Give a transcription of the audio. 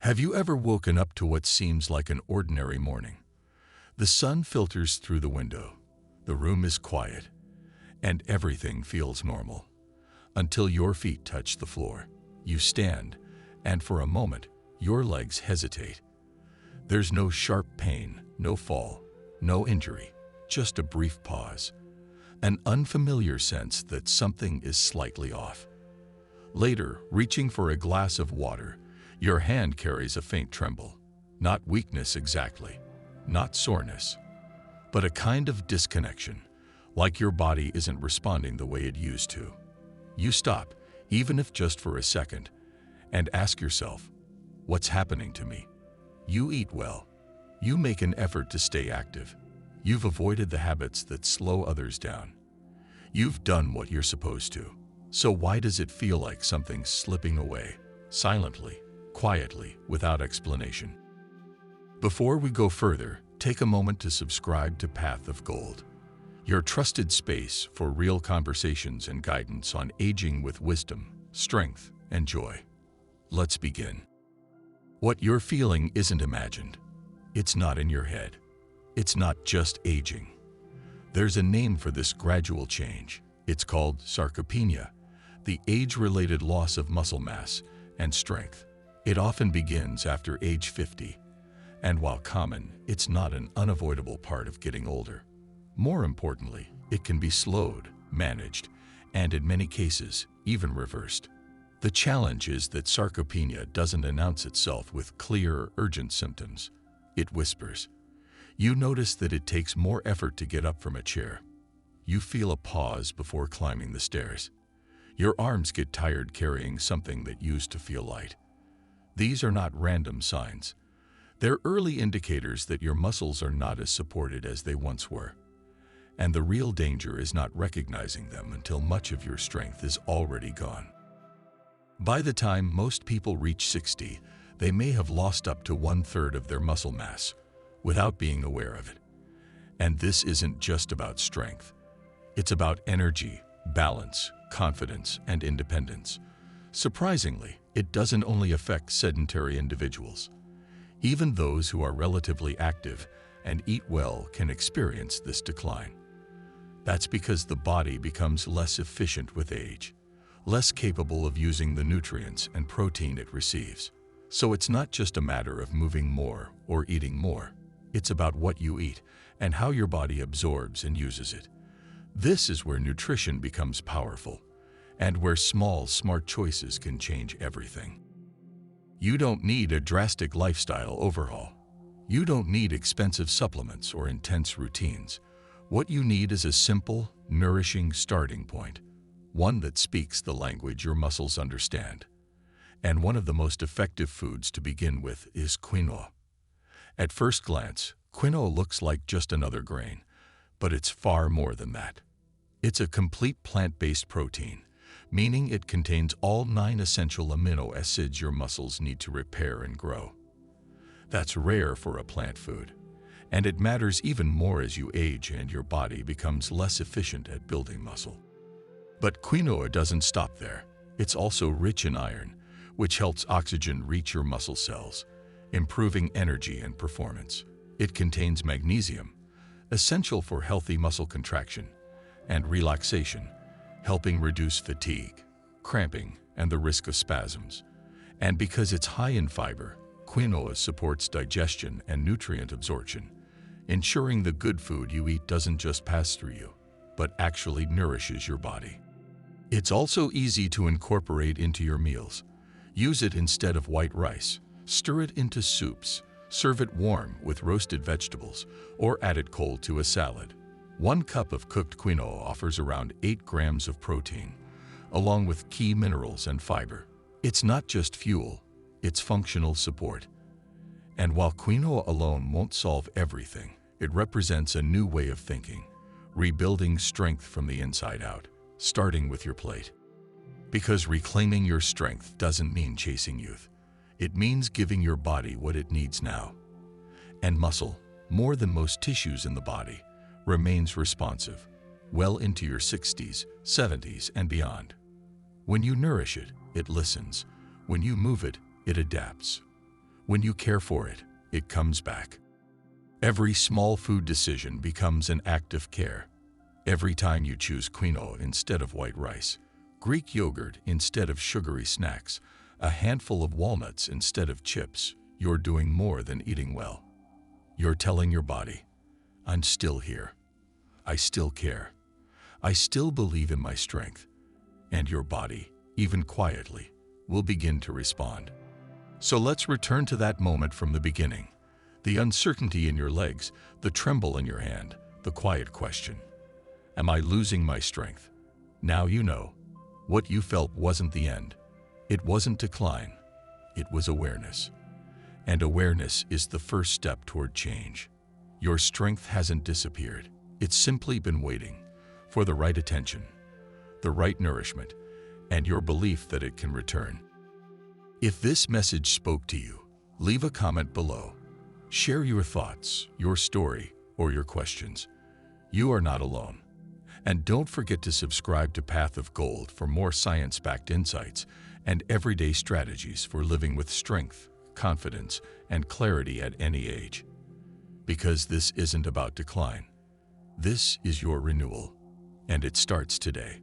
Have you ever woken up to what seems like an ordinary morning? The sun filters through the window, the room is quiet, and everything feels normal. Until your feet touch the floor. You stand, and for a moment, your legs hesitate. There's no sharp pain, no fall, no injury, just a brief pause. An unfamiliar sense that something is slightly off. Later, reaching for a glass of water, your hand carries a faint tremble. Not weakness exactly, not soreness, but a kind of disconnection, like your body isn't responding the way it used to. You stop, even if just for a second, and ask yourself, what's happening to me? You eat well. You make an effort to stay active. You've avoided the habits that slow others down. You've done what you're supposed to. So why does it feel like something's slipping away, silently, quietly, without explanation? Before we go further, take a moment to subscribe to Path of Gold, your trusted space for real conversations and guidance on aging with wisdom, strength, and joy. Let's begin. What you're feeling isn't imagined. It's not in your head. It's not just aging. There's a name for this gradual change. It's called sarcopenia, the age-related loss of muscle mass and strength. It often begins after age 50, and while common, it's not an unavoidable part of getting older. More importantly, it can be slowed, managed, and in many cases, even reversed. The challenge is that sarcopenia doesn't announce itself with clear, urgent symptoms. It whispers. You notice that it takes more effort to get up from a chair. You feel a pause before climbing the stairs. Your arms get tired carrying something that used to feel light. These are not random signs. They're early indicators that your muscles are not as supported as they once were. And the real danger is not recognizing them until much of your strength is already gone. By the time most people reach 60, they may have lost up to 1/3 of their muscle mass without being aware of it. And this isn't just about strength. It's about energy, balance, confidence, and independence. Surprisingly, it doesn't only affect sedentary individuals. Even those who are relatively active and eat well can experience this decline. That's because the body becomes less efficient with age, less capable of using the nutrients and protein it receives. So it's not just a matter of moving more or eating more. It's about what you eat and how your body absorbs and uses it. This is where nutrition becomes powerful, and where small, smart choices can change everything. You don't need a drastic lifestyle overhaul. You don't need expensive supplements or intense routines. What you need is a simple, nourishing starting point, one that speaks the language your muscles understand. And one of the most effective foods to begin with is quinoa. At first glance, quinoa looks like just another grain, but it's far more than that. It's a complete plant-based protein, meaning it contains all 9 essential amino acids your muscles need to repair and grow. That's rare for a plant food, and it matters even more as you age and your body becomes less efficient at building muscle. But quinoa doesn't stop there. It's also rich in iron, which helps oxygen reach your muscle cells, improving energy and performance. It contains magnesium, essential for healthy muscle contraction and relaxation, helping reduce fatigue, cramping, and the risk of spasms. And because it's high in fiber, quinoa supports digestion and nutrient absorption, ensuring the good food you eat doesn't just pass through you, but actually nourishes your body. It's also easy to incorporate into your meals. Use it instead of white rice, stir it into soups, serve it warm with roasted vegetables, or add it cold to a salad. 1 cup of cooked quinoa offers around 8 grams of protein, along with key minerals and fiber. It's not just fuel, it's functional support. And while quinoa alone won't solve everything, it represents a new way of thinking, rebuilding strength from the inside out, starting with your plate. Because reclaiming your strength doesn't mean chasing youth. It means giving your body what it needs now. And muscle, more than most tissues in the body, remains responsive, well into your 60s, 70s, and beyond. When you nourish it, it listens. When you move it, it adapts. When you care for it, it comes back. Every small food decision becomes an act of care. Every time you choose quinoa instead of white rice, Greek yogurt instead of sugary snacks, a handful of walnuts instead of chips, you're doing more than eating well. You're telling your body, I'm still here. I still care. I still believe in my strength. And your body, even quietly, will begin to respond. So let's return to that moment from the beginning. The uncertainty in your legs, the tremble in your hand, the quiet question. Am I losing my strength? Now you know. What you felt wasn't the end. It wasn't decline. It was awareness. And awareness is the first step toward change. Your strength hasn't disappeared. It's simply been waiting for the right attention, the right nourishment, and your belief that it can return. If this message spoke to you, leave a comment below. Share your thoughts, your story, or your questions. You are not alone. And don't forget to subscribe to Path of Gold for more science-backed insights and everyday strategies for living with strength, confidence, and clarity at any age. Because this isn't about decline. This is your renewal, and it starts today.